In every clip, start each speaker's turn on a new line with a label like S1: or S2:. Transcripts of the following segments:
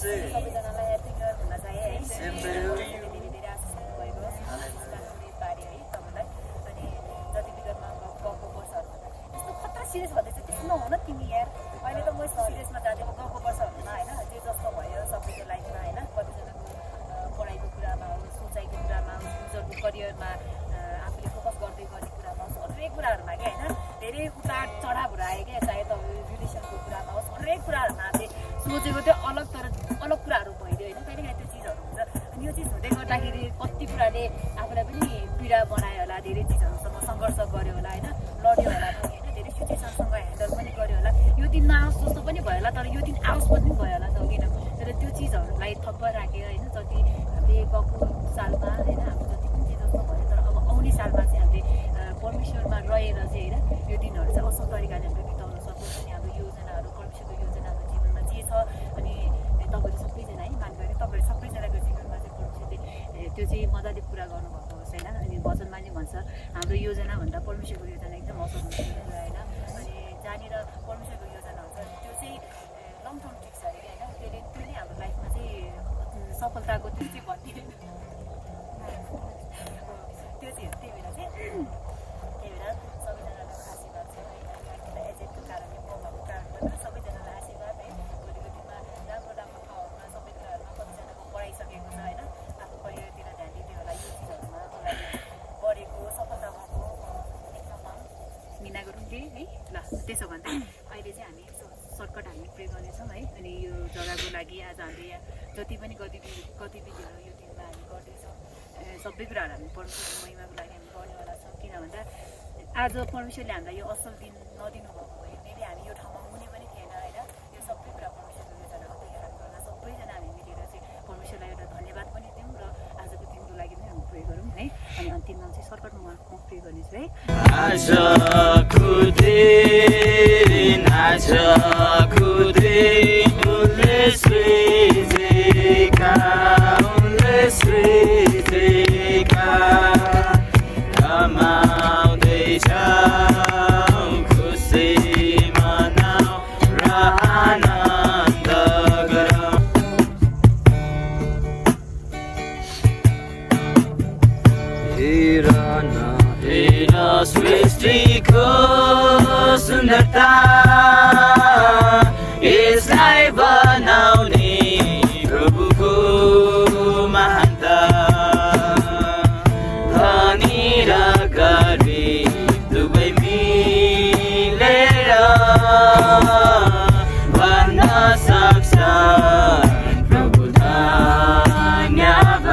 S1: सबैजनालाई happy new year भन्न चाहे है धेरै धेरै आशिष भएको राम्ररी पारे है तपाईँलाई अनि जति विगतमा गाउँको वर्षहरू यस्तो खतरा सिरियस भन्दैछ त्यस्तो नहुन तिमी यार अहिले त म सिरियसमा जाँदै गाउँको वर्षहरूमा होइन जे जस्तो भयो सबैको लाइफमा होइन कतिजनाको पढाइको कुरामा होस् सोचाइको कुरामा होस् उनीहरूको करियरमा आफूले फोकस गर्दै गर्ने कुरामा होस् हरेक कुराहरूमा क्या होइन धेरै उतार चढावहरू आयो क्या चाहे तपाईँ रिलेसनको कुरामा होस् हरेक कुराहरूमा हामीले सोचेको त्यो अलग तर अलग कुराहरू भइदियो होइन कहिलेकाहीँ त्यो चिजहरू हुन्छ अनि यो चिज हुँदै गर्दाखेरि कति कुराले आफूलाई पनि पीडा बनायो होला धेरै चिजहरूसँग सङ्घर्ष गर्यो होला होइन लड्यो होला पनि होइन धेरै सिचुएसनसँग ह्यान्डल पनि गर्यो होला यो दिन नआओस् जस्तो पनि भयो होला तर यो दिन आओस् पनि भयो होला सकिन तर त्यो चिजहरूलाई थप्प राखेर होइन जति हामीले गएको सालमा होइन हाम्रो जति पनि चिज जस्तो भयो तर अब आउने सालमा चाहिँ हामीले परमेश्वरमा रहेर चाहिँ होइन यो दिनहरू चाहिँ असल तरिकाले हामीले बिताउन सकोस् अनि हाम्रो योजनाहरू परमेश्वरको योजना हाम्रो जीवनमा जे छ अनि तपाईँहरू सबैजना है मान्नु तपाईँहरू सबैजनाको जीवनमा चाहिँ परमेश्वरले त्यो चाहिँ मजाले पुरा गर्नुभएको होस् होइन अनि वचनमा नि भन्छ हाम्रो योजनाभन्दा परमेश्वरको योजना एकदम असल हुन्छ होइन अनि जहाँनिर परमेश्वरको योजना हुन्छ त्यो चाहिँ लङ टर्म फिक्स अरे होइन त्यो नै हाम्रो लाइफमा चाहिँ सफलताको त्यो चाहिँ भन्ने त्यो चाहिँ त्यही भएर सबैजनालाई आशीर्वाद छ होइन एजेन्टको कारणले मौकाको कारणबाट सबैजनालाई आशीर्वाद है भोलिको दिनमा राम्रो राम्रो ठाउँहरूमा सबै कुराहरूमा कतिजनाको पढाइसकेको छ होइन आफ्नो करियरतिर ध्यान दिँदै होला यो चिजहरूमा उसलाई बढेको सफलता भएको एकदम मिना गरौँ कि है ल त्यसो भन्दा अहिले चाहिँ हामी सर्टकट हामी प्रे गर्नेछौँ है अनि यो जग्गाको लागि आज हामीले यहाँ जति पनि गतिविधिहरू यो दिनमा हामी गर्दैछौँ सबै कुराहरू हामी परमेश्वरको महिमाको लागि हामी गर्नेवाला छौँ किन भन्दा आज परमेश्वरले हामीलाई यो असल दिन नदिनु भएको भए मेबी हामी यो ठाउँमा हुने पनि थिएन होइन यो सबै कुरा परमेश्वरको योजना हो त्यही कारणले गर्दा सबैजना हामी मिलेर चाहिँ परमेश्वरलाई एउटा धन्यवाद पनि दिउँ र आजको दिनको लागि पनि हामी प्रे गरौँ है अनि अन्तिममा चाहिँ सर्टकटमा म प्रे गर्नेछु है
S2: सृष्टिको सुन्दरता यसलाई बनाउने प्रभुको महानता धनी र गरिब दुवै मिलेर भन्न सक्छ प्रभु धन्यवाद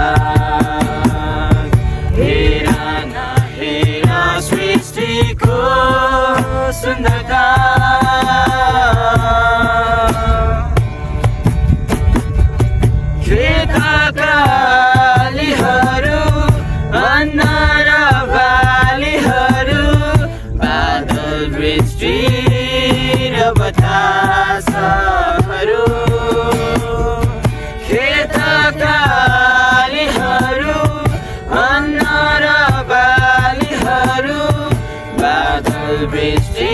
S2: सृष्टिको सुन्दरता खेतका बालीहरू अन्न र बालीहरू बादल वृष्टि र बतासहरू खेतका बालीहरू अन्न र बालीहरू बादल वृष्टि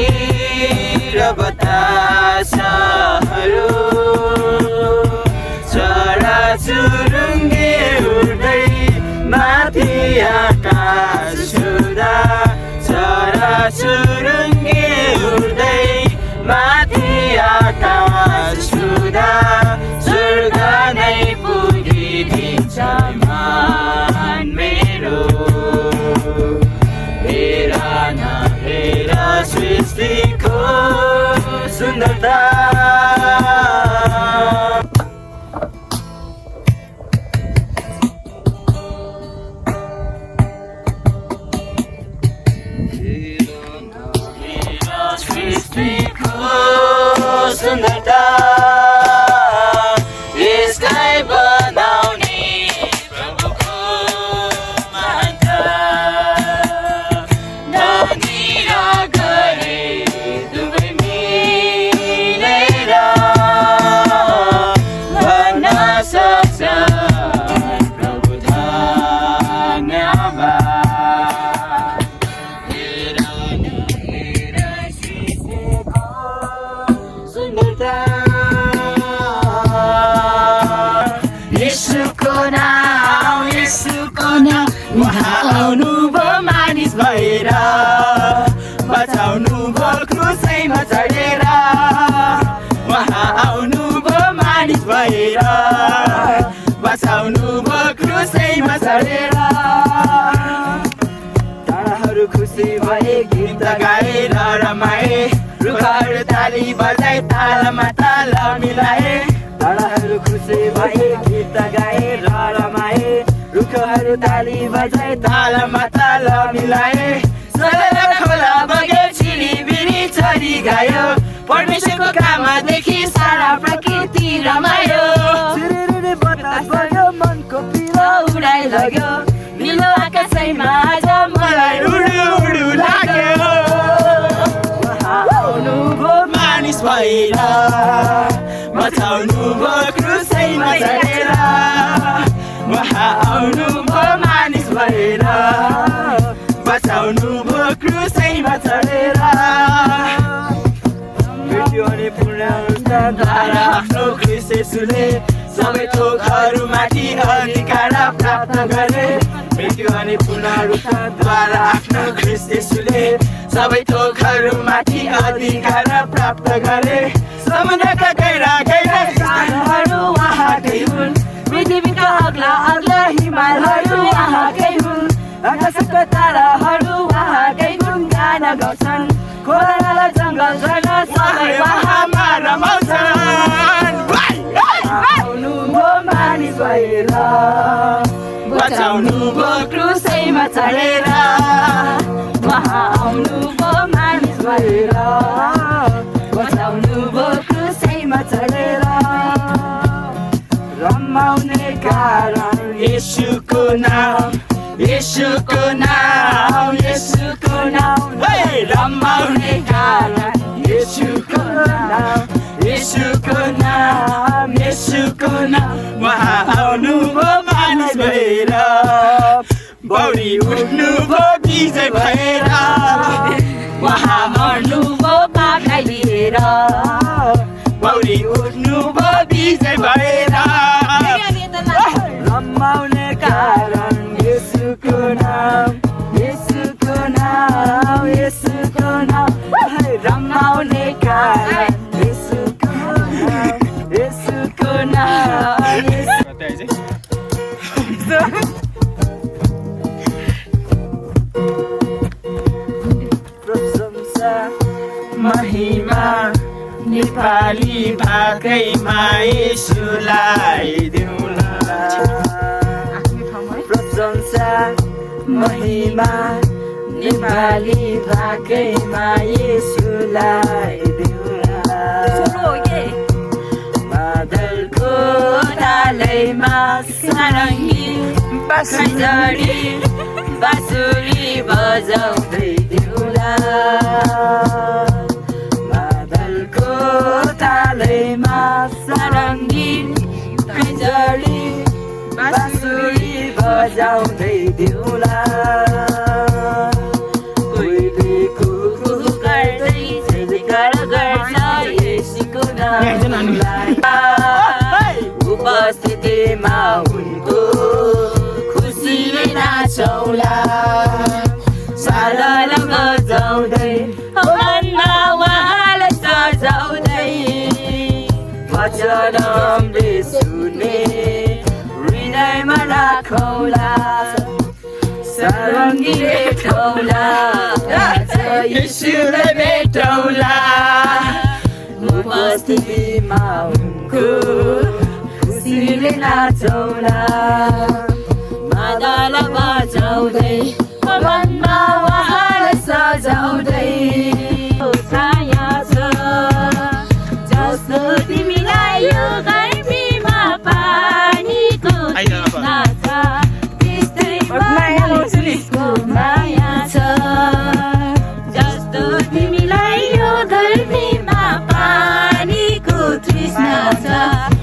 S2: र बतासहरू चराचुरुङ्गी उड्दै माथि आकाश छुँदा चराचुरुङ्गी उड्दै माथि आकाश छुँदा स्वर्ग नै पुगिदिन्छ मान मेरो हेर सृष्टिको सुन्दरता सृष्टिको सुन्दरता यसलाई बनाउने प्रभुको महानता धनी र गरिब दुवै मिलेर भन्न सक्छ प्रभु धन्यवाद सुन्दरता गाएर रमाए रुखहरू ताली बजाई तालमा ताल मिलाए
S3: डाँडाहरू खुसी भए गीत गाए र रमाए रुखहरू ताली बजाए
S2: तालमा ताल मिलाए सरल खोला बग्यो छिरिबिरी छरी गायो परमेश्वरको कामदेखि सारा प्रकृति रमायो
S3: सिरिरी बतास बग्यो मनको पिरो
S2: उडाइ लग्यो निलो आकाशैमा आज मलाई उडु उडु लाग्यो आउनुभयो मानिस भएर बचाउनुभयो क्रुसैमा चढेर उहाँ आउनुभयो मानिस भएर बचाउनुभयो क्रुसैमा चढेर
S3: भेट्यो अनि पुनरुत्थानद्वारा
S2: आफ्नो ख्रीष्ट येशूले सबै थोकहरूमाथि अधिकार प्राप्त गरे मृत्यु अनि पुनरुत्थानद्वारा आफ्नो ख्रीष्ट येशूले सबै थोकहरूमाथि अधिकार प्राप्त गरे समुद्रका गहिरा गहिरा स्थानहरू उहाँकै हुन् पृथ्वीका अग्ला अग्ला हिमालहरू उहाँकै हुन्
S3: आकाशका ताराहरू
S2: उहाँकै हुन् गाना गाउँछन्
S3: खोला नाला जङ्गल झर्ना
S2: सबै उहाँमा रमाउँछन्
S3: आउनुभयो मानिस भएर
S2: बचाउनुभयो क्रुसैमा चढेर उहाँ आउनुभयो मानिस भएर बचाउनुभयो क्रुसैमा चढेर
S3: रमाउने कारण
S2: येशूको नाम येशूको नाम येशूको नाम हे रमाउने कारण येशूको नाम येशूको नाम येशूको नाम उहाँ आउनुभयो मानिस भएर बौरी उठ्नुभयो विजय भएर उहाँ मर्नुभयो पापलाई लिएर बौरी उठ्नुभयो विजय भएर
S3: रमाउने कारण येशूको नाम येशूको नाम येशूको नाम
S2: रमाउने कारण येशूको नाम येशूको नाम
S3: प्रशंसा
S2: महिमा नेपाली भाकैमा येशूलाई दिउँला
S3: प्रशंसा
S2: महिमा नेपाली भाकैमा येशूलाई दिउँला बादलको डालैमा सारङ्गी खैँजडी बाँसुरी बजाउँदै दिउँला बादलको तालैमा सारङ्गी खैँजडी बाँसुरी बजाउँदै दिउँला कोहीले कुकु गर्दै जयकार गर्छ येशूको नामलाई उपस्थितिमा उनको खुसीले नाचौला सालल बजाउँदै मनमा उहाँलाई सजाउँदै वचन हामीले सुने हृदयमा राखौला सारङ्गी भेटौला येशूलाई भेटौला उपस्थितिमा उनको खुसीले नाचौला मादल बजाउँदै मनमा उहाँलाई सजाउँदै छाया छ जस्तो तिमीलाई यो गर्मीमा पानीको तृष्णा छ त्यस्तै मानिसको माया छ जस्तो तिमीलाई यो गर्मीमा पानीको तृष्णा छ